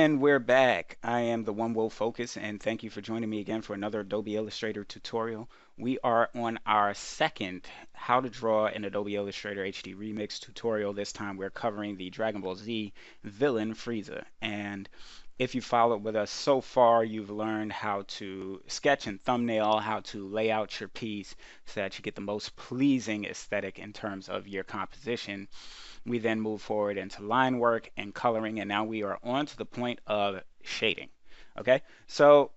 And we're back. I am the One Will Focus, and thank you for joining me again for another Adobe Illustrator tutorial. We are on our second How to Draw in Adobe Illustrator HD Remix tutorial. This time we're covering the Dragon Ball Z villain Frieza. And if you followed with us so far, you've learned how to sketch and thumbnail, how to lay out your piece so that you get the most pleasing aesthetic in terms of your composition. We then move forward into line work and coloring, and now we are on to the point of shading. Okay, so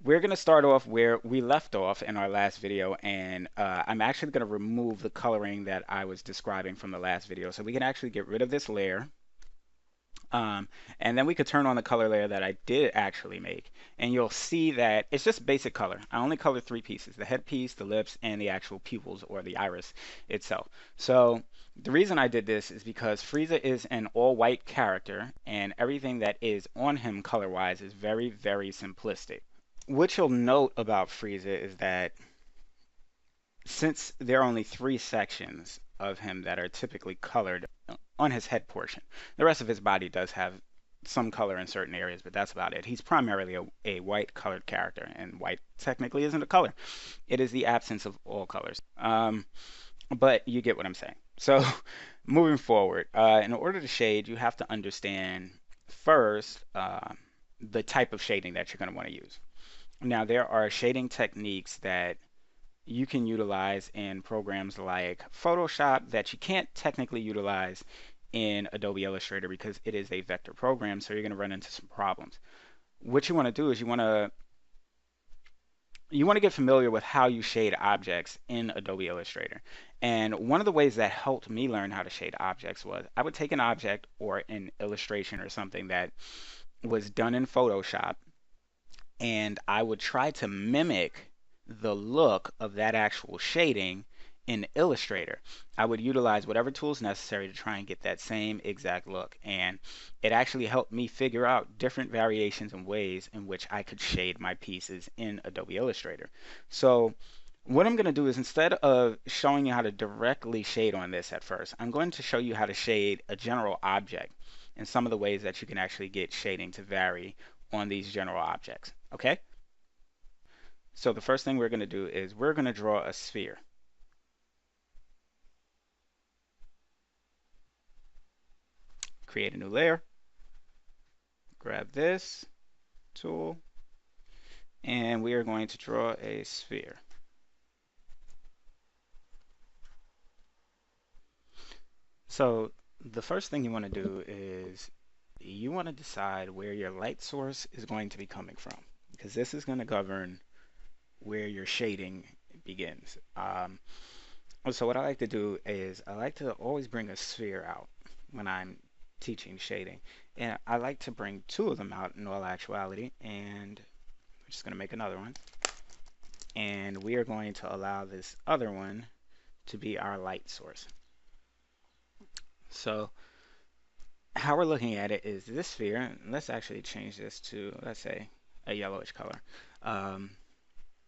we're going to start off where we left off in our last video, and I'm actually going to remove the coloring that I was describing from the last video, so we can actually get rid of this layer. And then we could turn on the color layer that I did actually make, and you'll see that it's just basic color. I only colored three pieces: the head piece, the lips, and the actual pupils or the iris itself. So the reason I did this is because Frieza is an all-white character, and everything that is on him color-wise is very, very simplistic. What you'll note about Frieza is that since there are only three sections of him that are typically colored on his head portion, the rest of his body does have some color in certain areas, but that's about it. He's primarily a white colored character, and white technically isn't a color. It is the absence of all colors. But you get what I'm saying. So moving forward, in order to shade, you have to understand first the type of shading that you're going to want to use. Now, there are shading techniques that you can utilize in programs like Photoshop that you can't technically utilize in Adobe Illustrator because it is a vector program, so you're going to run into some problems. What you want to do is you want to get familiar with how you shade objects in Adobe Illustrator. And one of the ways that helped me learn how to shade objects was I would take an object or an illustration or something that was done in Photoshop, and I would try to mimic the look of that actual shading in Illustrator. I would utilize whatever tools necessary to try and get that same exact look, and it actually helped me figure out different variations and ways in which I could shade my pieces in Adobe Illustrator. So what I'm going to do is, instead of showing you how to directly shade on this at first, I'm going to show you how to shade a general object and some of the ways that you can actually get shading to vary on these general objects. Okay? So the first thing we're going to do is we're going to draw a sphere. Create a new layer. Grab this tool, and we are going to draw a sphere. So the first thing you want to do is you want to decide where your light source is going to be coming from, because this is going to govern where your shading begins. So what I like to do is I like to always bring a sphere out when I'm teaching shading, and I like to bring two of them out in all actuality, and we're just going to make another one, and we are going to allow this other one to be our light source. So how we're looking at it is this sphere, and let's actually change this to, let's say, a yellowish color,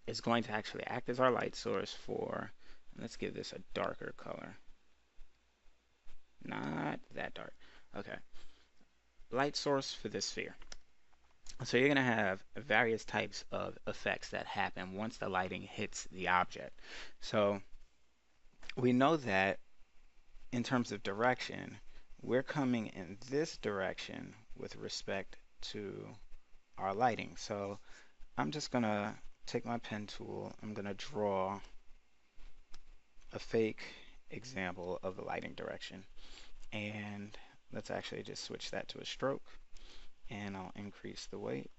is going to actually act as our light source for, let's give this a darker color. Not that dark. Okay. Light source for this sphere. So you're going to have various types of effects that happen once the lighting hits the object. So we know that in terms of direction, we're coming in this direction with respect to our lighting. So I'm just going to take my pen tool. I'm going to draw a fake example of the lighting direction. And let's actually just switch that to a stroke. And I'll increase the weight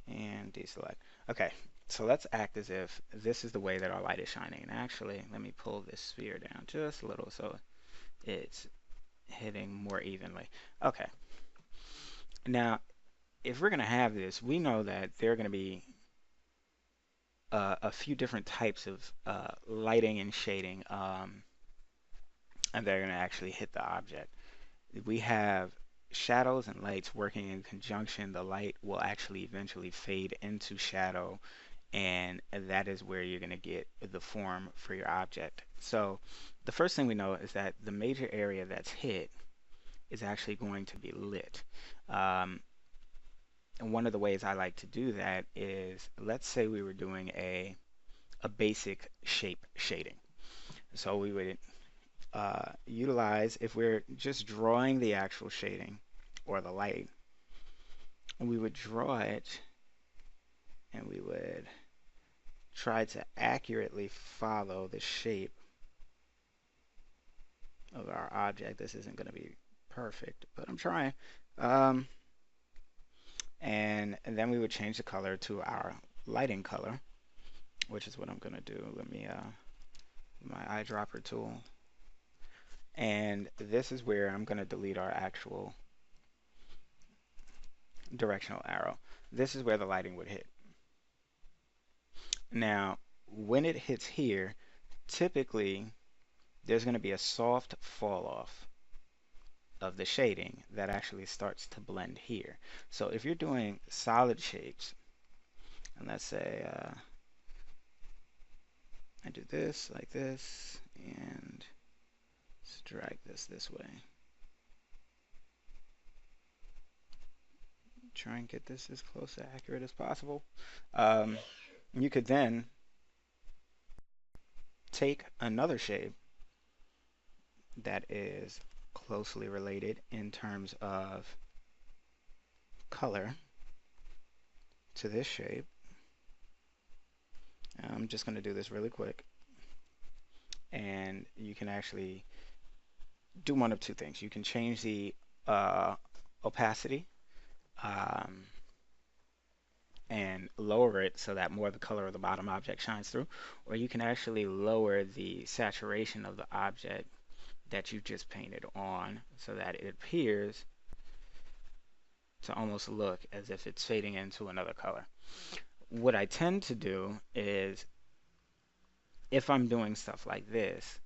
and deselect. Okay, so let's act as if this is the way that our light is shining. And actually, let me pull this sphere down just a little so it's hitting more evenly. Okay. Now, if we're going to have this, we know that there are going to be a few different types of lighting and shading, and they're going to actually hit the object. We have shadows and lights working in conjunction. The light will actually eventually fade into shadow, and that is where you're going to get the form for your object. So the first thing we know is that the major area that's hit is actually going to be lit. Um, and one of the ways I like to do that is, let's say we were doing a basic shape shading. So we would utilize, if we're just drawing the actual shading or the light, we would draw it and we would try to accurately follow the shape of our object. This isn't going to be perfect, but I'm trying. Um, and then we would change the color to our lighting color, which is what I'm going to do. Let me, my eyedropper tool. And this is where I'm going to delete our actual directional arrow. This is where the lighting would hit. Now, when it hits here, typically there's going to be a soft fall off of the shading that actually starts to blend here. So if you're doing solid shapes, and let's say I do this like this, and let's drag this way. Try and get this as close to accurate as possible. You could then take another shape that is closely related in terms of color to this shape. I'm just going to do this really quick, and you can actually do one of two things. You can change the opacity um, and lower it so that more of the color of the bottom object shines through, or you can actually lower the saturation of the object that you just painted on so that it appears to almost look as if it's fading into another color. What I tend to do is, if I'm doing stuff like this,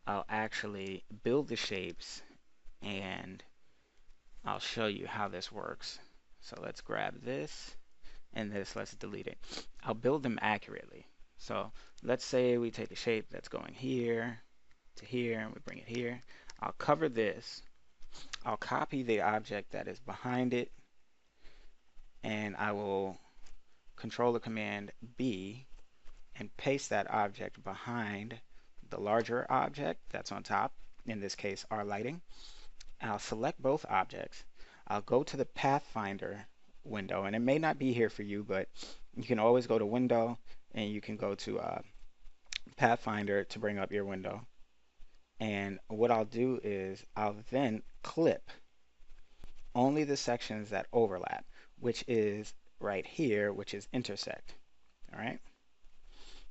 I'll actually build the shapes and I'll show you how this works. So let's grab this and this, let's delete it. I'll build them accurately. So let's say we take a shape that's going here to here and we bring it here. I'll cover this. I'll copy the object that is behind it, and I will control the command B and paste that object behind the larger object that's on top, in this case our lighting. I'll select both objects. I'll go to the Pathfinder window, and it may not be here for you, but you can always go to Window and you can go to Pathfinder to bring up your window. And what I'll do is I'll then clip only the sections that overlap, which is right here, which is intersect. All right,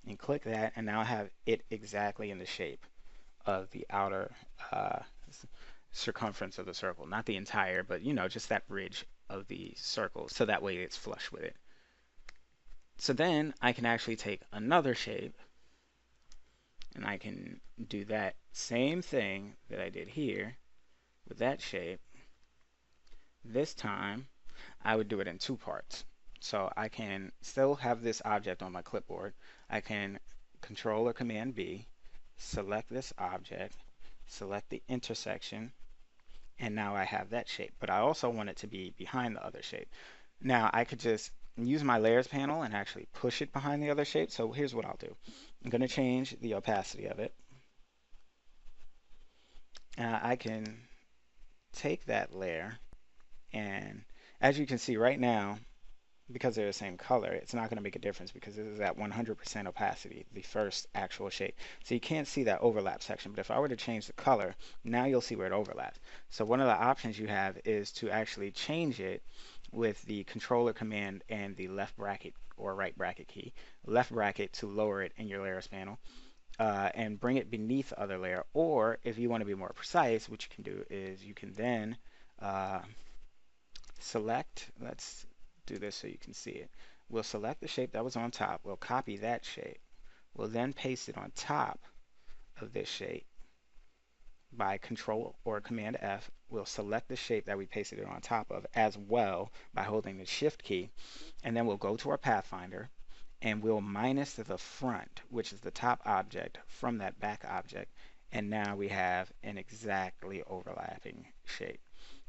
and click that, and now I have it exactly in the shape of the outer circumference of the circle, not the entire, but you know, just that ridge of the circle, so that way it's flush with it. So then I can actually take another shape and I can do that same thing that I did here with that shape. This time I would do it in two parts. So I can still have this object on my clipboard. I can Control or Command B, select this object, select the intersection, and now I have that shape. But I also want it to be behind the other shape. Now I could just use my layers panel and actually push it behind the other shape. So here's what I'll do. I'm going to change the opacity of it. I can take that layer, and as you can see right now, because they're the same color, it's not going to make a difference because this is at 100% opacity, the first actual shape. So you can't see that overlap section, but if I were to change the color, now you'll see where it overlaps. So one of the options you have is to actually change it with the controller command and the left bracket or right bracket key. Left bracket to lower it in your layers panel, and bring it beneath the other layer. Or if you want to be more precise, what you can do is you can then select, let's do this so you can see it. We'll select the shape that was on top. We'll copy that shape. We'll then paste it on top of this shape by Control or Command F. We'll select the shape that we pasted it on top of as well by holding the Shift key. And then we'll go to our Pathfinder and we'll minus the front, which is the top object, from that back object. and now we have an exactly overlapping shape.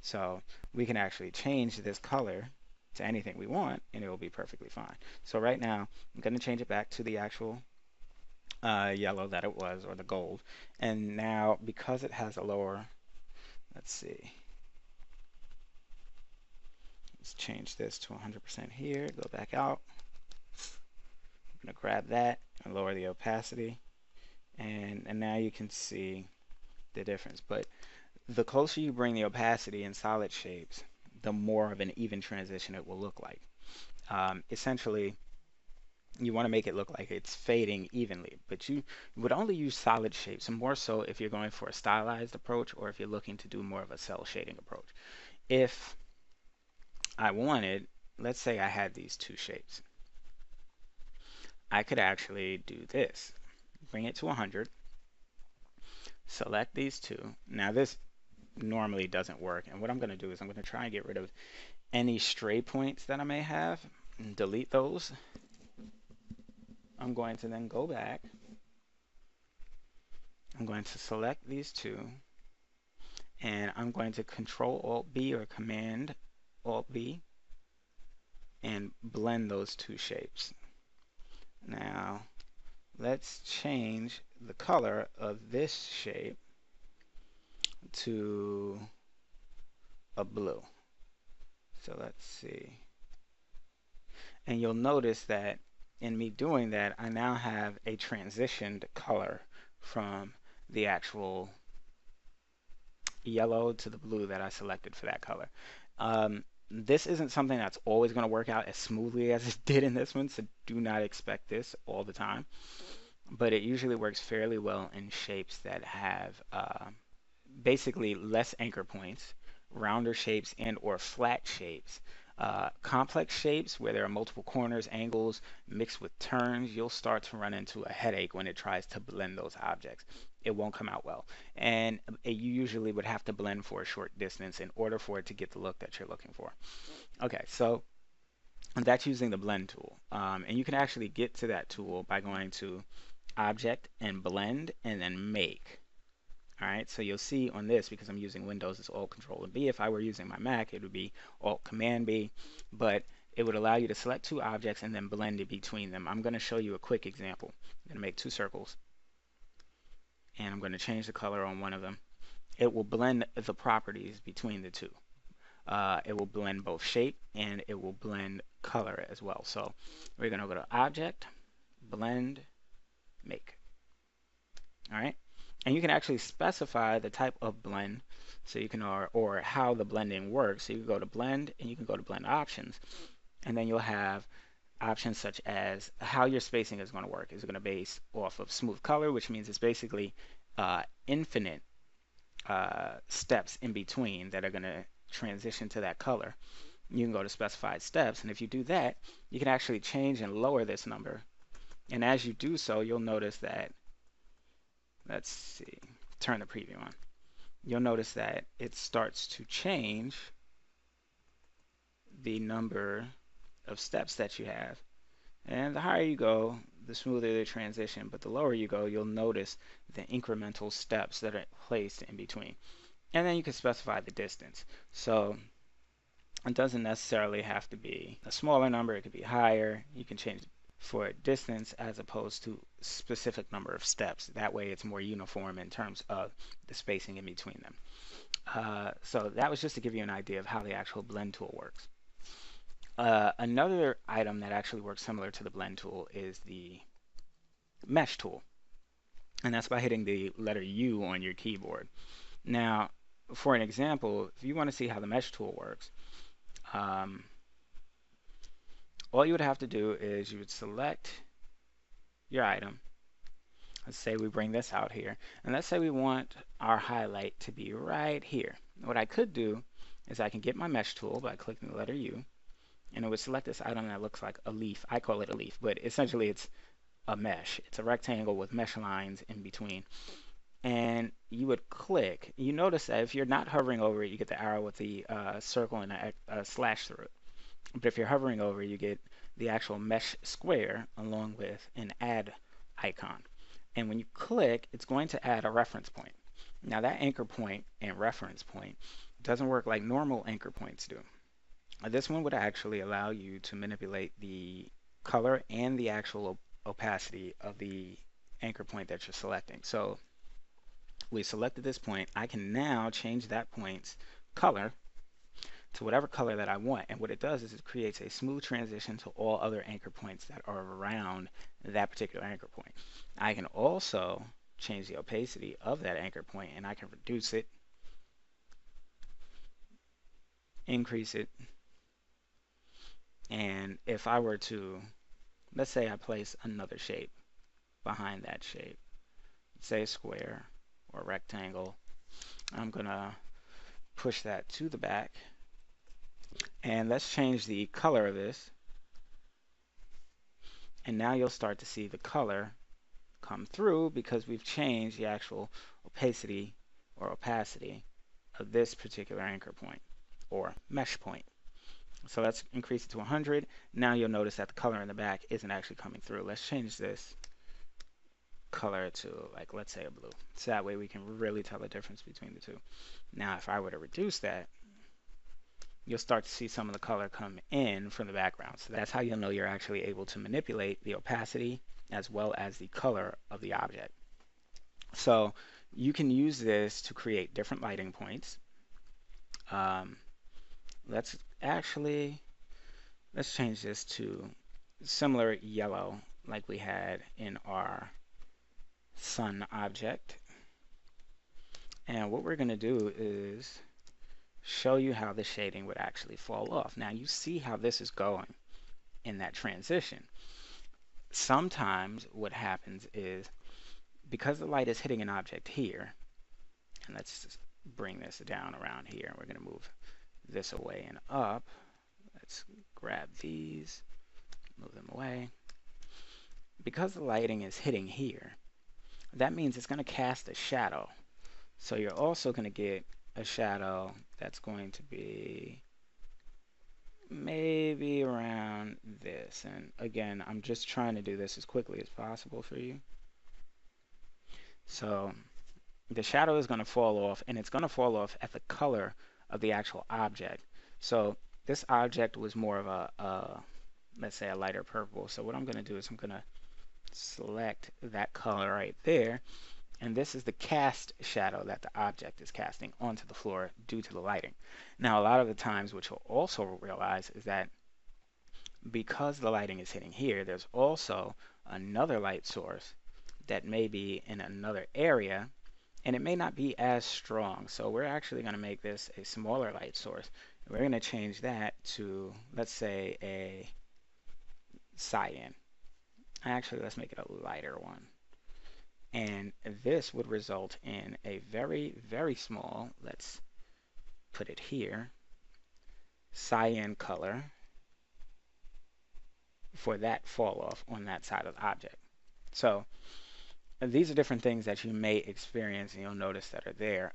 So we can actually change this color to anything we want and it will be perfectly fine. So right now I'm going to change it back to the actual yellow that it was, or the gold. And now because it has a lower, let's see, let's change this to 100% here, go back out. I'm going to grab that and lower the opacity, and now you can see the difference. But the closer you bring the opacity in solid shapes, the more of an even transition it will look like. Essentially, you want to make it look like it's fading evenly, but you would only use solid shapes, and more so if you're going for a stylized approach or if you're looking to do more of a cell shading approach. If I wanted, let's say I had these two shapes, I could actually do this. Bring it to 100, select these two. Now this normally doesn't work, and what I'm going to do is I'm going to try and get rid of any stray points that I may have and delete those. I'm going to then go back. I'm going to select these two, and I'm going to Control Alt B or Command Alt B and blend those two shapes. Now let's change the color of this shape to a blue. So let's see. And you'll notice that in me doing that, I now have a transitioned color from the actual yellow to the blue that I selected for that color. This isn't something that's always going to work out as smoothly as it did in this one, so do not expect this all the time. But it usually works fairly well in shapes that have basically less anchor points, rounder shapes, and or flat shapes. Complex shapes where there are multiple corners, angles, mixed with turns, you'll start to run into a headache when it tries to blend those objects. It won't come out well. And you usually would have to blend for a short distance in order for it to get the look that you're looking for. Okay, so that's using the blend tool. And you can actually get to that tool by going to Object and Blend and then Make. All right, so you'll see on this, because I'm using Windows, it's Alt Control and B. If I were using my Mac, it would be Alt Command B, but it would allow you to select two objects and then blend it between them. I'm going to show you a quick example. I'm going to make two circles, and I'm going to change the color on one of them. It will blend the properties between the two. It will blend both shape and it will blend color as well. So we're going to go to Object, Blend, Make. All right. And you can actually specify the type of blend, so you can or how the blending works. So you can go to blend and you can go to blend options, and then you'll have options such as how your spacing is going to work. Is it going to base off of smooth color, which means it's basically infinite steps in between that are going to transition to that color. You can go to specified steps, and if you do that, you can actually change and lower this number. And as you do so, you'll notice that, let's see, turn the preview on. You'll notice that it starts to change the number of steps that you have. And the higher you go, the smoother the transition, but the lower you go, you'll notice the incremental steps that are placed in between. And then you can specify the distance. So it doesn't necessarily have to be a smaller number, it could be higher. You can change for distance as opposed to specific number of steps. That way it's more uniform in terms of the spacing in between them. So that was just to give you an idea of how the actual blend tool works. Another item that actually works similar to the blend tool is the mesh tool. And that's by hitting the letter U on your keyboard. Now, for an example, if you want to see how the mesh tool works, all you would have to do is you would select your item. Let's say we bring this out here, and let's say we want our highlight to be right here. What I could do is I can get my mesh tool by clicking the letter U, and it would select this item that looks like a leaf. I call it a leaf, but essentially it's a mesh. It's a rectangle with mesh lines in between. And you would click. You notice that if you're not hovering over it, you get the arrow with the circle and a slash through it. But if you're hovering over, you get the actual mesh square along with an add icon. And when you click, it's going to add a reference point. Now that anchor point and reference point doesn't work like normal anchor points do. This one would actually allow you to manipulate the color and the actual opacity of the anchor point that you're selecting. So we selected this point. I can now change that point's color to whatever color that I want. And what it does is it creates a smooth transition to all other anchor points that are around that particular anchor point. I can also change the opacity of that anchor point, and I can reduce it, increase it, and if I were to, let's say I place another shape behind that shape, say a square or a rectangle, I'm gonna push that to the back, and let's change the color of this, and now you'll start to see the color come through because we've changed the actual opacity or opacity of this particular anchor point or mesh point. So let's increase it to 100. Now you'll notice that the color in the back isn't actually coming through. Let's change this color to, like, let's say a blue. So that way we can really tell the difference between the two. Now if I were to reduce that, you'll start to see some of the color come in from the background. So that's how you'll know you're actually able to manipulate the opacity as well as the color of the object. So you can use this to create different lighting points. Um, let's change this to similar yellow like we had in our sun object. And what we're going to do is show you how the shading would actually fall off. Now you see how this is going in that transition. Sometimes what happens is because the light is hitting an object here, and let's just bring this down around here. We're going to move this away and up. Let's grab these, move them away. Because the lighting is hitting here, that means it's going to cast a shadow. So you're also going to get a shadow that's going to be maybe around this. And again, I'm just trying to do this as quickly as possible for you. So the shadow is going to fall off, and it's going to fall off at the color of the actual object. So this object was more of a let's say a lighter purple. So what I'm going to do is I'm going to select that color right there, and this is the cast shadow that the object is casting onto the floor due to the lighting. Now a lot of the times what you'll also realize is that because the lighting is hitting here, there's also another light source that may be in another area, and it may not be as strong. So we're actually going to make this a smaller light source. We're going to change that to, let's say, a cyan. Actually, let's make it a lighter one. And this would result in a very, very small, let's put it here, cyan color for that fall off on that side of the object. So these are different things that you may experience and you'll notice that are there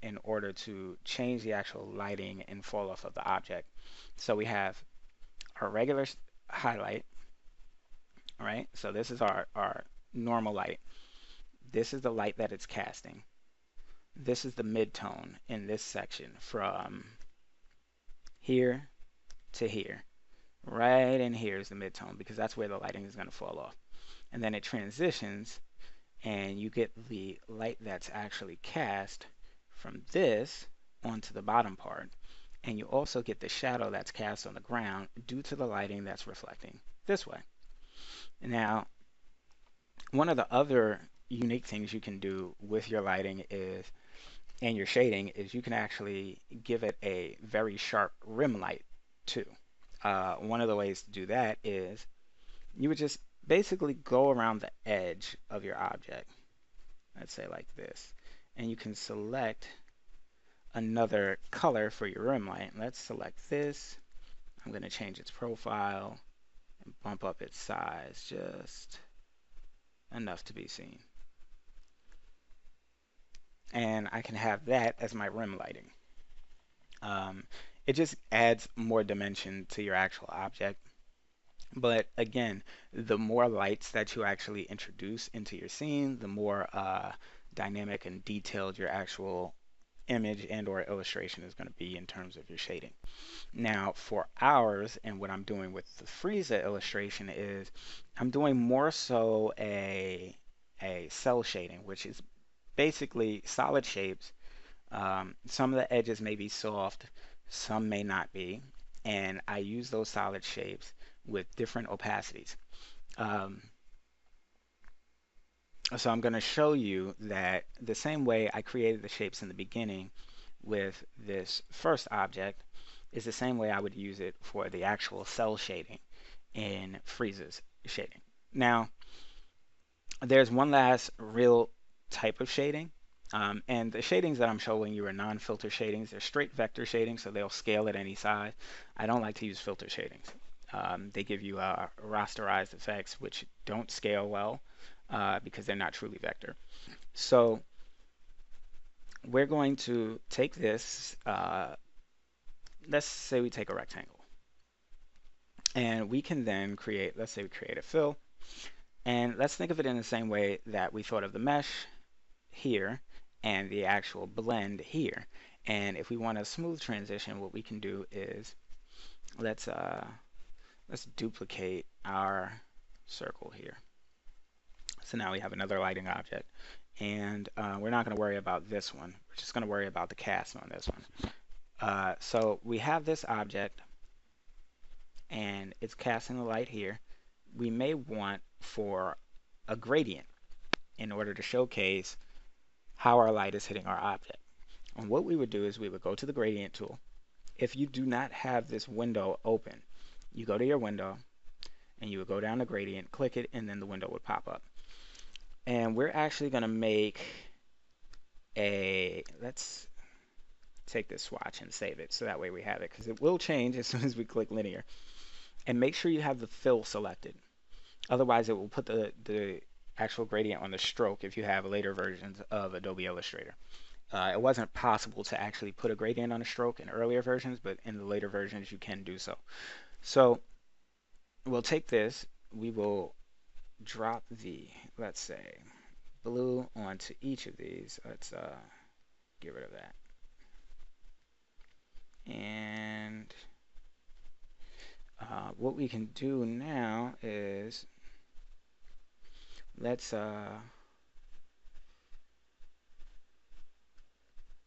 in order to change the actual lighting and fall off of the object. So we have our regular highlight, right? So this is our normal light. This is the light that it's casting. This is the midtone in this section from here to here. Right in here is the midtone because that's where the lighting is going to fall off. And then it transitions and you get the light that's actually cast from this onto the bottom part. And you also get the shadow that's cast on the ground due to the lighting that's reflecting this way. Now, one of the other unique things you can do with your lighting is, and your shading, is you can actually give it a very sharp rim light too. One of the ways to do that is you would just basically go around the edge of your object, let's say like this, and you can select another color for your rim light. Let's select this. I'm going to change its profile and bump up its size just enough to be seen. And I can have that as my rim lighting. It just adds more dimension to your actual object. But again, the more lights that you actually introduce into your scene, the more dynamic and detailed your actual image and or illustration is going to be in terms of your shading. Now for ours, and what I'm doing with the Frieza illustration is I'm doing more so a cell shading, which is basically solid shapes. Some of the edges may be soft, some may not be, and I use those solid shapes with different opacities. Um, so I'm going to show you that the same way I created the shapes in the beginning with this first object is the same way I would use it for the actual cell shading in Frieza's shading. Now, there's one last real type of shading. And the shadings that I'm showing you are non-filter shadings. They're straight vector shadings, so they'll scale at any size. I don't like to use filter shadings. They give you rasterized effects, which don't scale well because they're not truly vector. So we're going to take this, let's say we take a rectangle, and we can then create, let's say we create a fill, and let's think of it in the same way that we thought of the mesh here and the actual blend here. And if we want a smooth transition, what we can do is let's duplicate our circle here. So now we have another lighting object, and we're not going to worry about this one. We're just going to worry about the cast on this one. So we have this object, and it's casting the light here. We may want for a gradient in order to showcase how our light is hitting our object. And what we would do is we would go to the gradient tool. If you do not have this window open, you go to your window and you would go down to gradient, click it, and then the window would pop up. And we're actually going to make let's take this swatch and save it so that way we have it, because it will change as soon as we click linear. And make sure you have the fill selected. Otherwise, it will put the actual gradient on the stroke if you have later versions of Adobe Illustrator. It wasn't possible to actually put a gradient on a stroke in earlier versions, but in the later versions you can do so. So we'll take this, we will drop the, let's say, blue onto each of these. Let's get rid of that. And what we can do now is let's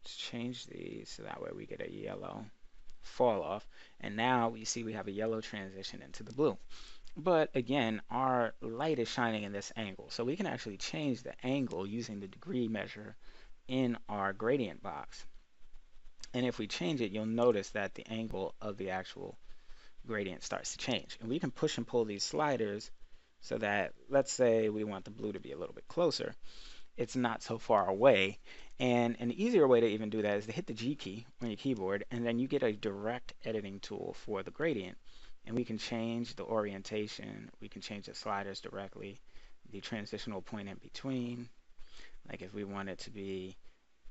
change these so that way we get a yellow fall off. And now you see we have a yellow transition into the blue. But again, our light is shining in this angle, so we can actually change the angle using the degree measure in our gradient box. And if we change it, you'll notice that the angle of the actual gradient starts to change. And we can push and pull these sliders so that, let's say we want the blue to be a little bit closer, it's not so far away. And an easier way to even do that is to hit the G key on your keyboard, and then you get a direct editing tool for the gradient. And we can change the orientation, we can change the sliders directly, the transitional point in between. Like if we want it to be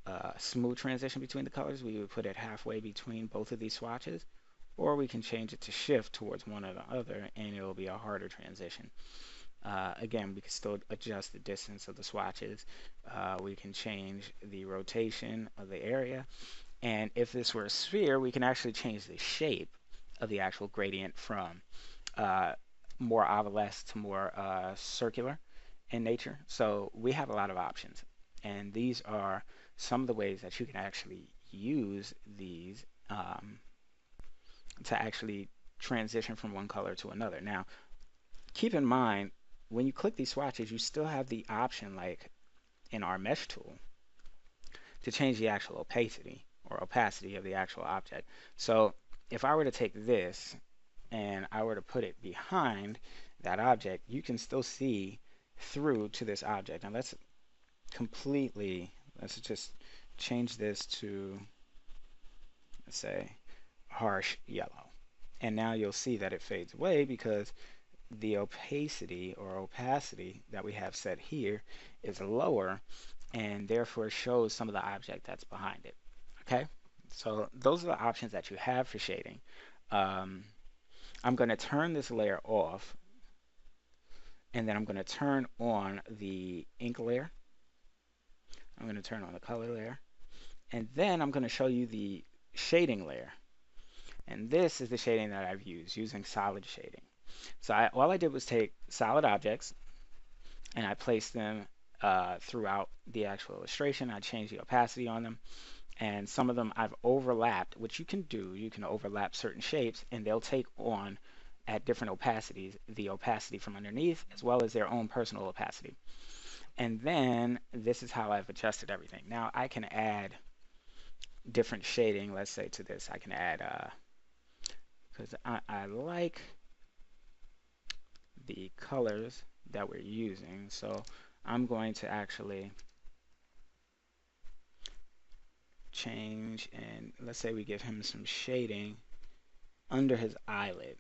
a smooth transition between the colors, we would put it halfway between both of these swatches. Or we can change it to shift towards one or the other, and it will be a harder transition. Again, we can still adjust the distance of the swatches. We can change the rotation of the area. And if this were a sphere, we can actually change the shape of the actual gradient from more obelisk to more circular in nature. So we have a lot of options. And these are some of the ways that you can actually use these to actually transition from one color to another. Now, keep in mind, when you click these swatches, you still have the option, like in our mesh tool, to change the actual opacity of the actual object. So if I were to take this and I were to put it behind that object, you can still see through to this object. And let's just change this to, let's say, harsh yellow. And now you'll see that it fades away because the opacity that we have set here is lower, and therefore shows some of the object that's behind it. Okay, so those are the options that you have for shading. I'm going to turn this layer off, and then I'm going to turn on the ink layer. I'm going to turn on the color layer, and then I'm going to show you the shading layer. And this is the shading that I've used, using solid shading. So all I did was take solid objects and I placed them throughout the actual illustration. I changed the opacity on them, and some of them I've overlapped, which you can do. You can overlap certain shapes and they'll take on at different opacities the opacity from underneath as well as their own personal opacity. And then this is how I've adjusted everything. Now I can add different shading, let's say, to this. I can add, because I like the colors that we're using, so I'm going to actually change, and let's say we give him some shading under his eyelid.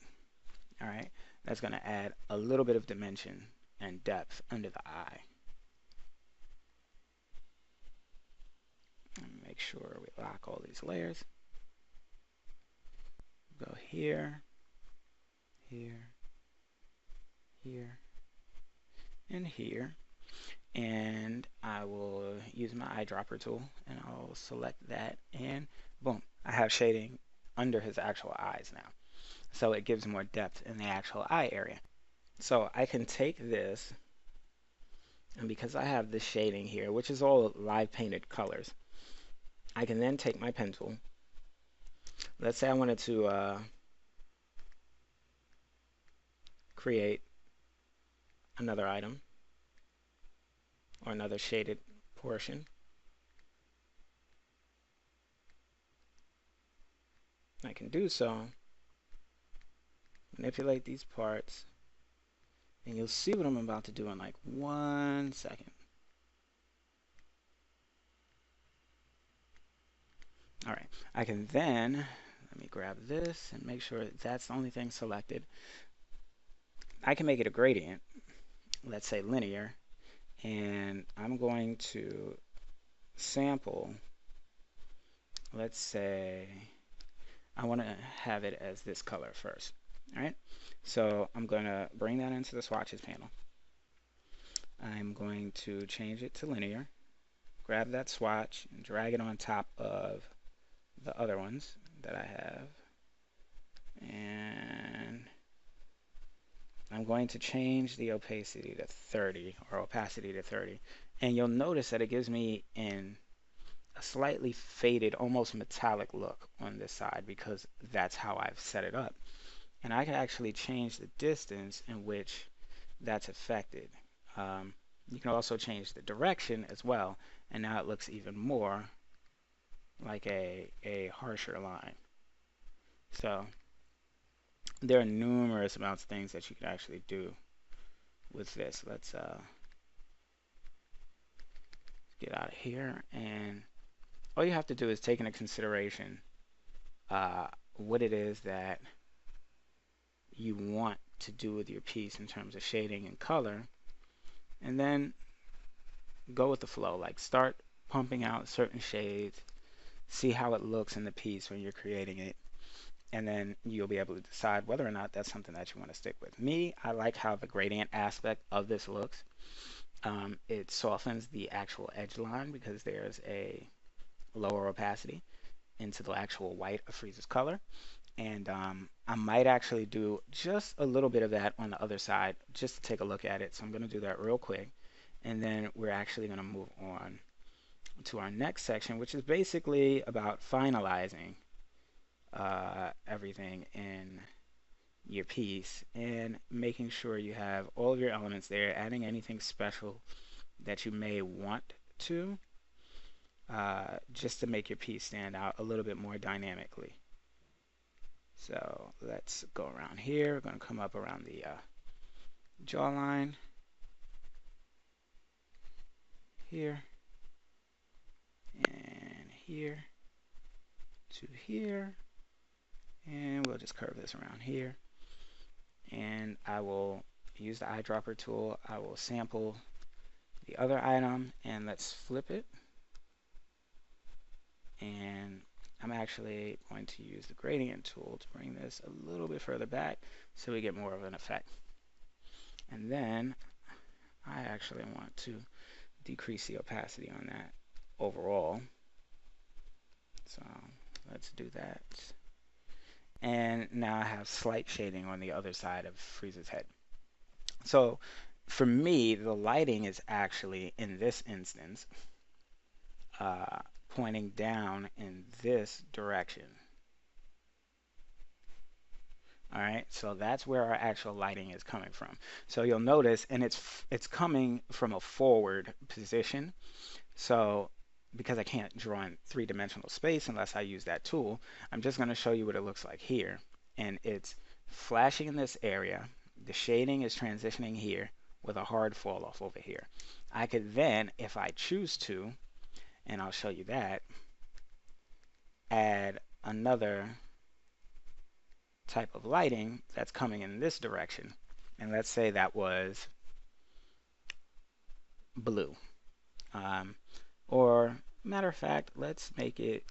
All right, that's going to add a little bit of dimension and depth under the eye. And make sure we lock all these layers. Go here, here, here, and here. And I will use my eyedropper tool and I'll select that, and boom, I have shading under his actual eyes now. So it gives more depth in the actual eye area. So I can take this, and because I have this shading here, which is all live painted colors, I can then take my pen tool. Let's say I wanted to create another item or another shaded portion. I can do so, manipulate these parts, and you'll see what I'm about to do in like 1 second. All right, I can then, let me grab this and make sure that's the only thing selected. I can make it a gradient, let's say linear, and I'm going to sample, let's say I want to have it as this color first. All right, so I'm going to bring that into the swatches panel. I'm going to change it to linear, grab that swatch and drag it on top of the other ones that I have, and I'm going to change the opacity to 30, or opacity to 30, and you'll notice that it gives me in a slightly faded, almost metallic look on this side because that's how I've set it up. And I can actually change the distance in which that's affected. You can also change the direction as well, and now it looks even more like a harsher line. So there are numerous amounts of things that you can actually do with this. Let's get out of here, and all you have to do is take into consideration what it is that you want to do with your piece in terms of shading and color, and then go with the flow. Like, start pumping out certain shades, see how it looks in the piece when you're creating it, and then you'll be able to decide whether or not that's something that you want to stick with. Me, I like how the gradient aspect of this looks. It softens the actual edge line because there's a lower opacity into the actual white of Frieza's color. And I might actually do just a little bit of that on the other side just to take a look at it. So I'm going to do that real quick. And then we're actually going to move on to our next section, which is basically about finalizing everything in your piece and making sure you have all of your elements there, adding anything special that you may want to, just to make your piece stand out a little bit more dynamically. So let's go around here. We're going to come up around the jawline here and here to here, and we'll just curve this around here. And I will use the eyedropper tool. I will sample the other item, and let's flip it, and I'm actually going to use the gradient tool to bring this a little bit further back so we get more of an effect. And then I actually want to decrease the opacity on that overall. So let's do that. And now I have slight shading on the other side of Frieza's head. So for me, the lighting is actually, in this instance, pointing down in this direction. All right, so that's where our actual lighting is coming from. So you'll notice, and it's coming from a forward position. So because I can't draw in three-dimensional space unless I use that tool, I'm just going to show you what it looks like here. And it's flashing in this area. The shading is transitioning here with a hard fall off over here. I could then, if I choose to, and I'll show you that, add another type of lighting that's coming in this direction. And let's say that was blue. Or matter of fact, let's make it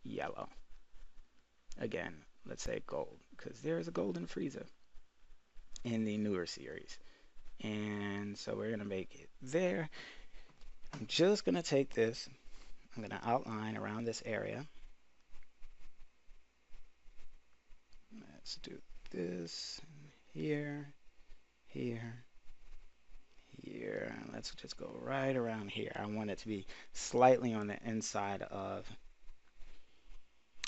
yellow. Again, let's say gold, because there is a golden Frieza in the newer series. And so we're going to make it there. I'm just going to take this, I'm going to outline around this area. Let's do this here, here, here. Let's just go right around here. I want it to be slightly on the inside of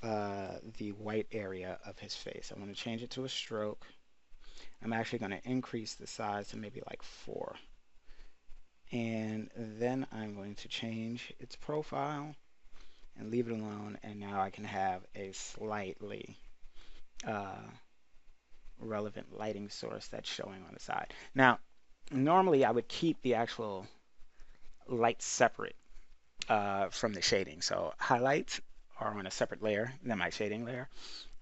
the white area of his face. I want to change it to a stroke. I'm actually going to increase the size to maybe like 4. And then I'm going to change its profile and leave it alone. And now I can have a slightly relevant lighting source that's showing on the side. Now, normally I would keep the actual light separate from the shading. So highlights are on a separate layer than my shading layer.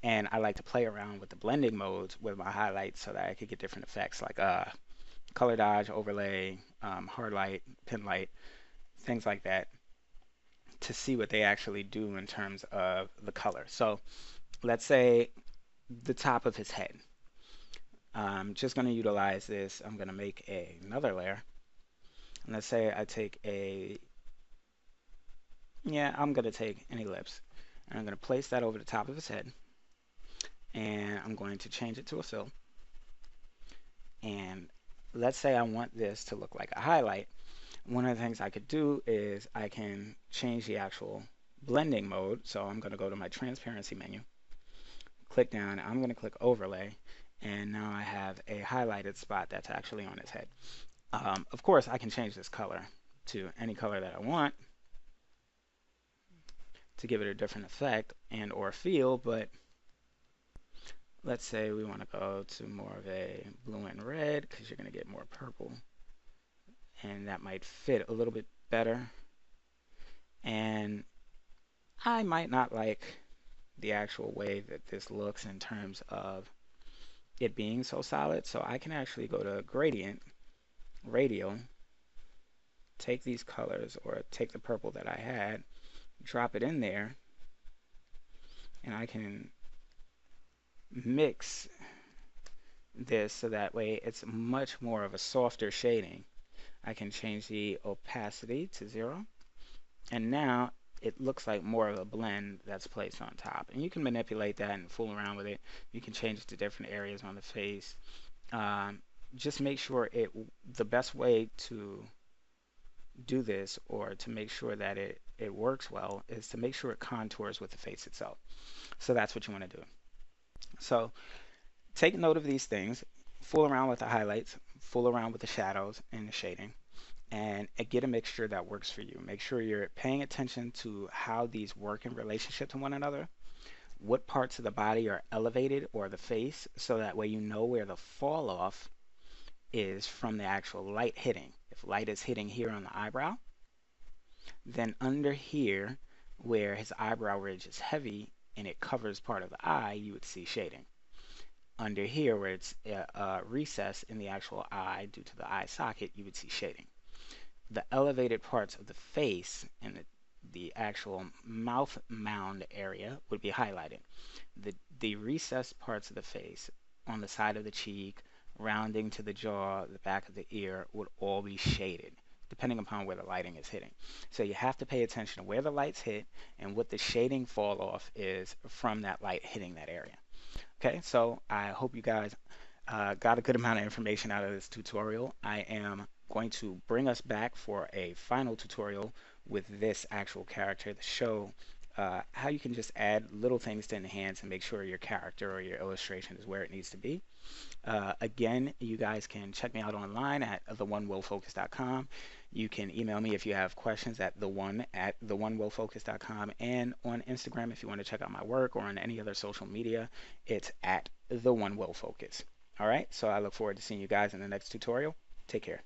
And I like to play around with the blending modes with my highlights so that I could get different effects like color dodge, overlay, hard light, pin light, things like that, to see what they actually do in terms of the color. So let's say the top of his head. I'm just going to utilize this. I'm going to make another layer. And let's say I take I'm going to take an ellipse. And I'm going to place that over the top of his head. And I'm going to change it to a fill. And let's say I want this to look like a highlight. One of the things I could do is I can change the actual blending mode. So I'm going to go to my transparency menu, click down, I'm going to click overlay, and now I have a highlighted spot that's actually on his head. Of course, I can change this color to any color that I want to give it a different effect and or feel, but let's say we want to go to more of a blue and red because you're going to get more purple, and that might fit a little bit better. And I might not like the actual way that this looks in terms of it being so solid, so I can actually go to gradient, radial, take these colors or take the purple that I had, drop it in there, and I can mix this so that way it's much more of a softer shading. I can change the opacity to 0, and now it looks like more of a blend that's placed on top. And you can manipulate that and fool around with it. You can change it to different areas on the face. Just make sure the best way to do this, or to make sure that it works well, is to make sure it contours with the face itself. So that's what you want to do. So take note of these things, fool around with the highlights, fool around with the shadows and the shading, and get a mixture that works for you. Make sure you're paying attention to how these work in relationship to one another, what parts of the body are elevated, or the face, so that way you know where the fall off is from the actual light hitting. If light is hitting here on the eyebrow, then under here where his eyebrow ridge is heavy and it covers part of the eye, you would see shading. Under here where it's recessed in the actual eye due to the eye socket, you would see shading. The elevated parts of the face and the actual mouth mound area would be highlighted. The recessed parts of the face on the side of the cheek, rounding to the jaw, the back of the ear would all be shaded depending upon where the lighting is hitting. So you have to pay attention to where the lights hit and what the shading fall off is from that light hitting that area. Okay, so I hope you guys got a good amount of information out of this tutorial. I am going to bring us back for a final tutorial with this actual character to show how you can just add little things to enhance and make sure your character or your illustration is where it needs to be. Again, you guys can check me out online at theonewillfocus.com. You can email me if you have questions at theonewillfocus.com, and on Instagram if you want to check out my work, or on any other social media, it's at theonewillfocus. All right, so I look forward to seeing you guys in the next tutorial. Take care.